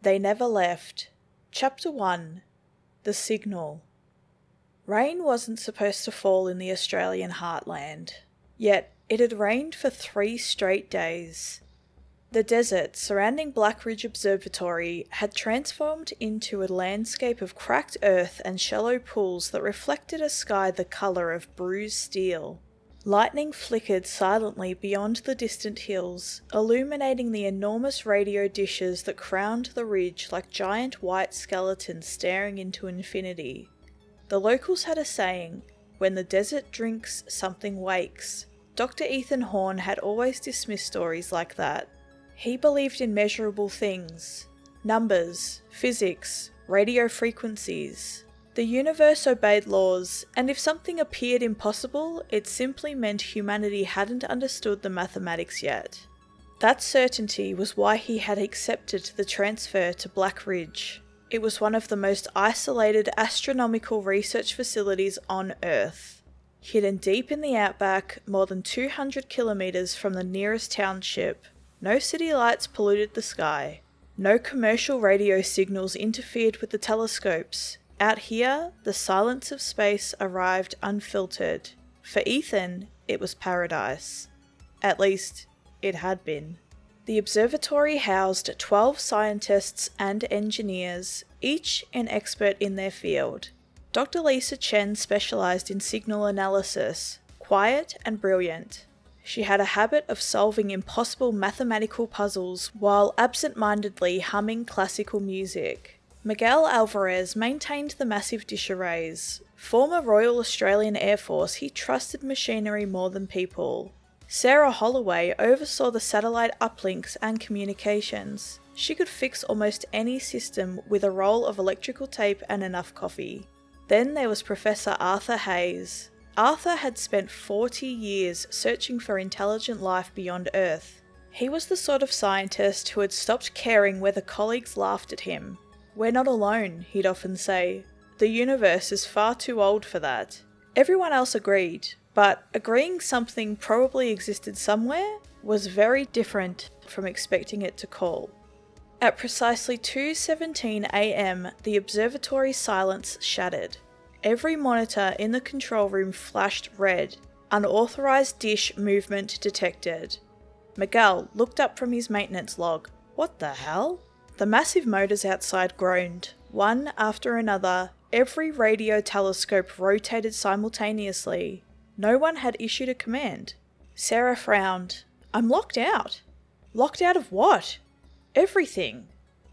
They never left. Chapter 1. The Signal. Rain wasn't supposed to fall in the Australian heartland, yet it had rained for 3 straight days. The desert surrounding Black Ridge Observatory had transformed into a landscape of cracked earth and shallow pools that reflected a sky the colour of bruised steel. Lightning flickered silently beyond the distant hills, illuminating the enormous radio dishes that crowned the ridge like giant white skeletons staring into infinity. The locals had a saying, "When the desert drinks, something wakes." Dr. Ethan Thorne had always dismissed stories like that. He believed in measurable things, numbers, physics, radio frequencies. The universe obeyed laws, and if something appeared impossible, it simply meant humanity hadn't understood the mathematics yet. That certainty was why he had accepted the transfer to Black Ridge. It was one of the most isolated astronomical research facilities on Earth. Hidden deep in the outback, more than 200 kilometres from the nearest township, no city lights polluted the sky. No commercial radio signals interfered with the telescopes. Out here, the silence of space arrived unfiltered. For Ethan, it was paradise. At least, it had been. The observatory housed 12 scientists and engineers, each an expert in their field. Dr. Lisa Chen specialised in signal analysis, quiet and brilliant. She had a habit of solving impossible mathematical puzzles while absent-mindedly humming classical music. Miguel Alvarez maintained the massive dish arrays. Former Royal Australian Air Force, he trusted machinery more than people. Sarah Holloway oversaw the satellite uplinks and communications. She could fix almost any system with a roll of electrical tape and enough coffee. Then there was Professor Arthur Hayes. Arthur had spent 40 years searching for intelligent life beyond Earth. He was the sort of scientist who had stopped caring whether colleagues laughed at him. "We're not alone," he'd often say. "The universe is far too old for that." Everyone else agreed, but agreeing something probably existed somewhere was very different from expecting it to call. At precisely 2:17 a.m, the observatory silence shattered. Every monitor in the control room flashed red. Unauthorized dish movement detected. Miguel looked up from his maintenance log. What the hell? The massive motors outside groaned. One after another, every radio telescope rotated simultaneously. No one had issued a command. Sarah frowned. "I'm locked out." "Locked out of what?" "Everything."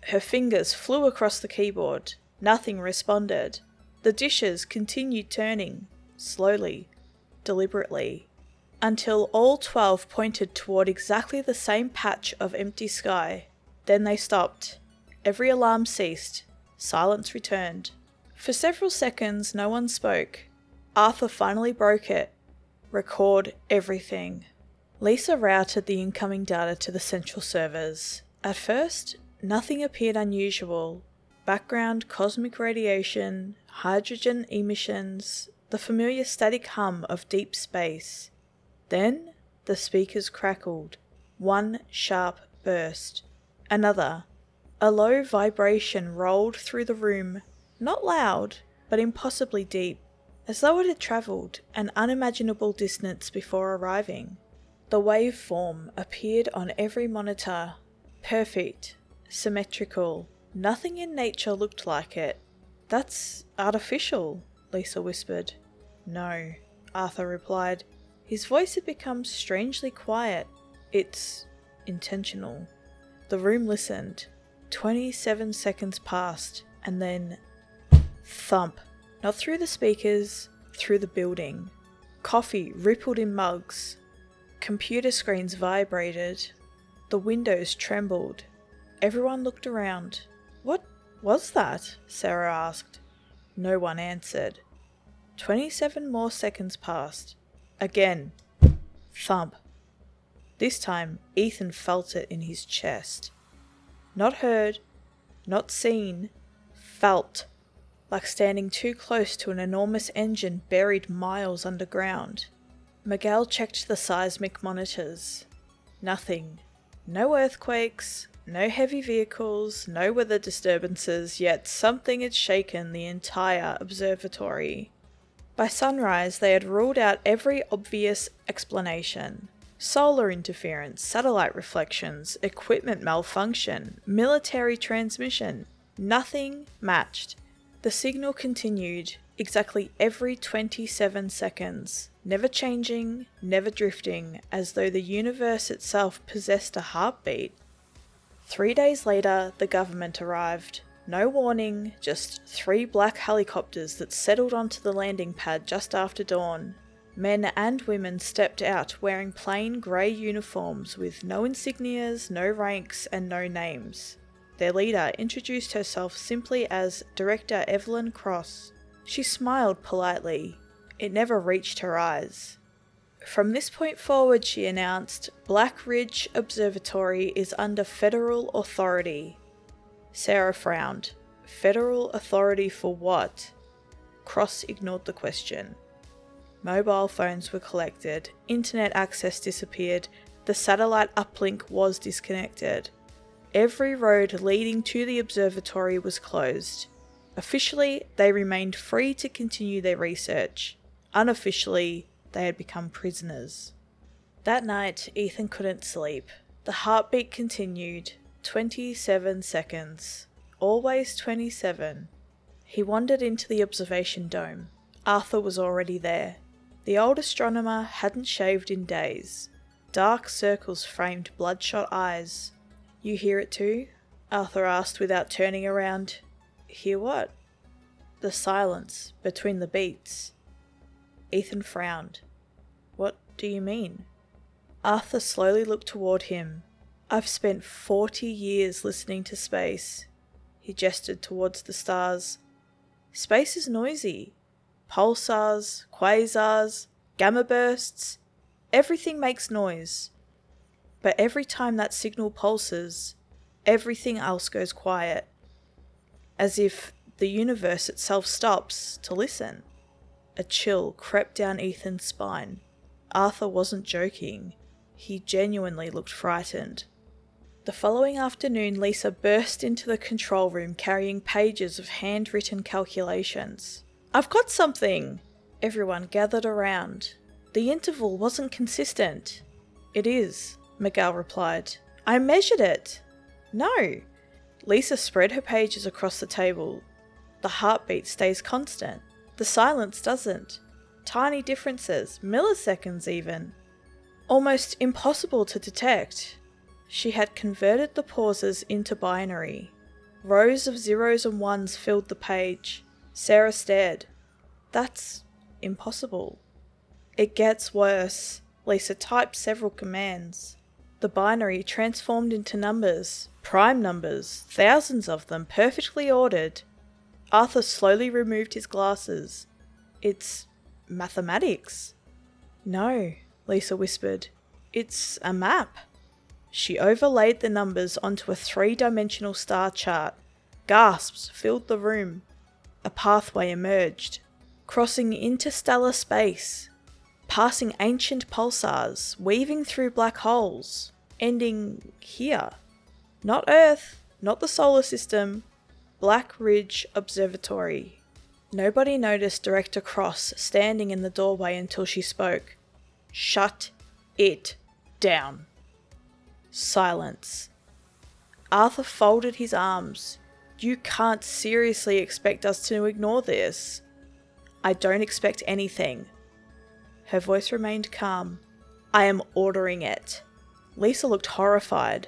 Her fingers flew across the keyboard. Nothing responded. The dishes continued turning, slowly, deliberately, until all 12 pointed toward exactly the same patch of empty sky. Then they stopped. Every alarm ceased. Silence returned. For several seconds, no one spoke. Arthur finally broke it. "Record everything." Lisa routed the incoming data to the central servers. At first, nothing appeared unusual. Background cosmic radiation, hydrogen emissions, the familiar static hum of deep space. Then, the speakers crackled. One sharp burst. Another. A low vibration rolled through the room, not loud, but impossibly deep, as though it had travelled an unimaginable distance before arriving. The waveform appeared on every monitor, perfect, symmetrical. Nothing in nature looked like it. "That's artificial," Lisa whispered. "No," Arthur replied. His voice had become strangely quiet. "It's intentional." The room listened. 27 seconds passed, and then thump. Not through the speakers, through the building. Coffee rippled in mugs. Computer screens vibrated. The windows trembled. Everyone looked around. "What was that?" Sarah asked. No one answered. 27 more seconds passed. Again. Thump. This time, Ethan felt it in his chest. Not heard, not seen, felt, like standing too close to an enormous engine buried miles underground. Miguel checked the seismic monitors. Nothing. No earthquakes, No heavy vehicles, no weather disturbances, yet something had shaken the entire observatory. By sunrise, they had ruled out every obvious explanation. Solar interference, satellite reflections, equipment malfunction, military transmission. Nothing matched. The signal continued exactly every 27 seconds, never changing, never drifting, as though the universe itself possessed a heartbeat. 3 days later, the government arrived. No warning, just 3 black helicopters that settled onto the landing pad just after dawn. Men and women stepped out wearing plain grey uniforms with no insignias, no ranks, and no names. Their leader introduced herself simply as Director Evelyn Cross. She smiled politely. It never reached her eyes. From this point forward, she announced, Black Ridge Observatory is under federal authority. Sarah frowned. Federal authority for what? Cross ignored the question. Mobile phones were collected, internet access disappeared, the satellite uplink was disconnected. Every road leading to the observatory was closed. Officially, they remained free to continue their research. Unofficially, they had become prisoners. That night, Ethan couldn't sleep. The heartbeat continued. 27 seconds. Always 27. He wandered into the observation dome. Arthur was already there. The old astronomer hadn't shaved in days. Dark circles framed bloodshot eyes. You hear it too? Arthur asked without turning around. Hear what? The silence between the beats. Ethan frowned. What do you mean? Arthur slowly looked toward him. I've spent 40 years listening to space. He gestured towards the stars. Space is noisy. Pulsars, quasars, gamma bursts. Everything makes noise. But every time that signal pulses, everything else goes quiet. As if the universe itself stops to listen. A chill crept down Ethan's spine. Arthur wasn't joking. He genuinely looked frightened. The following afternoon, Lisa burst into the control room carrying pages of handwritten calculations. I've got something! Everyone gathered around. The interval wasn't consistent. It is, Miguel replied. I measured it. No. Lisa spread her pages across the table. The heartbeat stays constant. The silence doesn't. Tiny differences, milliseconds even. Almost impossible to detect. She had converted the pauses into binary. Rows of zeros and ones filled the page. Sarah stared. That's impossible. It gets worse. Lisa typed several commands. The binary transformed into numbers, prime numbers, thousands of them, perfectly ordered. Arthur slowly removed his glasses. It's mathematics. No, Lisa whispered. It's a map. She overlaid the numbers onto a 3-dimensional star chart. Gasps filled the room. A pathway emerged, crossing interstellar space, passing ancient pulsars, weaving through black holes, ending here. Not Earth, not the solar system, Black Ridge Observatory. Nobody noticed Director Cross standing in the doorway until she spoke. Shut it down. Silence. Arthur folded his arms. You can't seriously expect us to ignore this. I don't expect anything. Her voice remained calm. I am ordering it. Lisa looked horrified.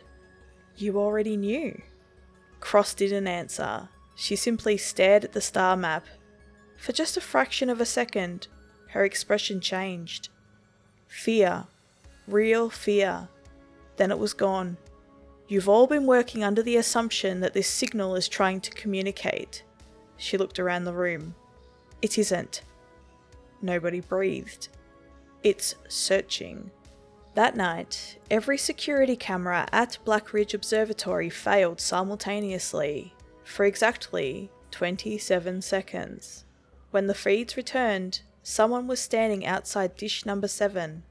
You already knew. Cross didn't answer. She simply stared at the star map. For just a fraction of a second, her expression changed. Fear. Real fear. Then it was gone. You've all been working under the assumption that this signal is trying to communicate. She looked around the room. It isn't. Nobody breathed. It's searching. That night, every security camera at Black Ridge Observatory failed simultaneously for exactly 27 seconds. When the feeds returned, someone was standing outside dish number 7.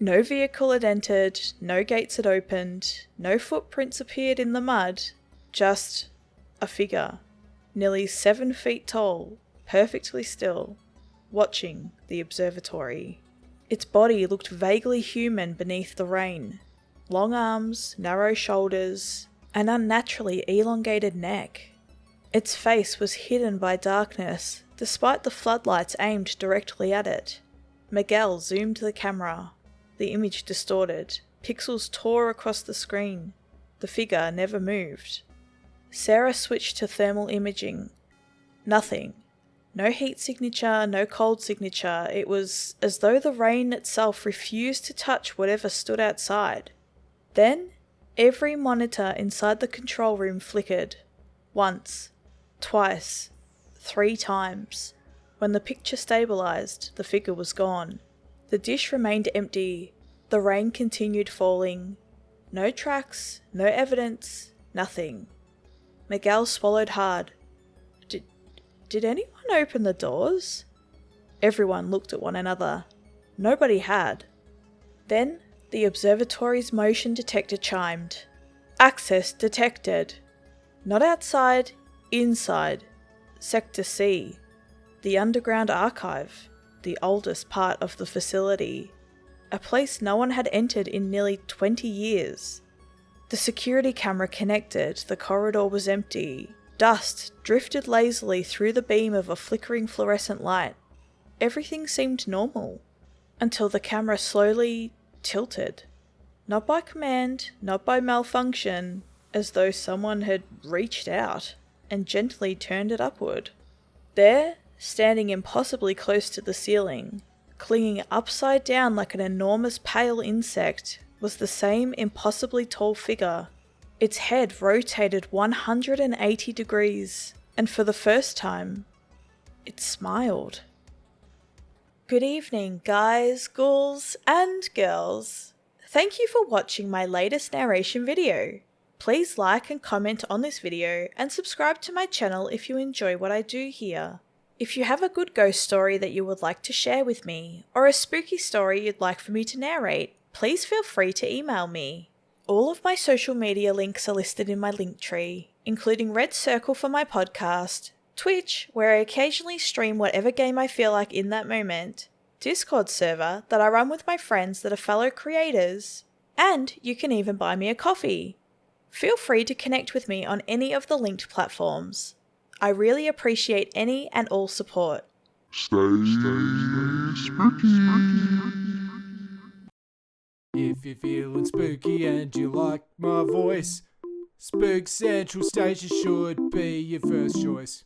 No vehicle had entered, no gates had opened, no footprints appeared in the mud, just a figure, nearly 7 feet tall, perfectly still, watching the observatory. Its body looked vaguely human beneath the rain. Long arms, narrow shoulders, an unnaturally elongated neck. Its face was hidden by darkness, despite the floodlights aimed directly at it. Miguel zoomed the camera. The image distorted. Pixels tore across the screen. The figure never moved. Sarah switched to thermal imaging. Nothing. No heat signature, no cold signature. It was as though the rain itself refused to touch whatever stood outside. Then, every monitor inside the control room flickered. Once. Twice. 3 times. When the picture stabilized, the figure was gone. The dish remained empty. The rain continued falling. No tracks, no evidence, nothing. Miguel swallowed hard. Did anyone open the doors? Everyone looked at one another. Nobody had. Then, the observatory's motion detector chimed. Access detected. Not outside, inside. Sector C. The underground archive. The oldest part of the facility. A place no one had entered in nearly 20 years. The security camera connected. The corridor was empty. Dust drifted lazily through the beam of a flickering fluorescent light. Everything seemed normal. Until the camera slowly tilted. Not by command, not by malfunction, as though someone had reached out and gently turned it upward. There, standing impossibly close to the ceiling, clinging upside down like an enormous pale insect, was the same impossibly tall figure. Its head rotated 180 degrees, and for the first time, it smiled. Good evening, guys, ghouls, and girls. Thank you for watching my latest narration video. Please like and comment on this video and subscribe to my channel if you enjoy what I do here. If you have a good ghost story that you would like to share with me, or a spooky story you'd like for me to narrate, please feel free to email me. All of my social media links are listed in my Linktree, including Red Circle for my podcast, Twitch, where I occasionally stream whatever game I feel like in that moment, Discord server that I run with my friends that are fellow creators, and you can even buy me a coffee. Feel free to connect with me on any of the linked platforms. I really appreciate any and all support. Stay spooky. If you're feeling spooky and you like my voice, Spook Central Station should be your first choice.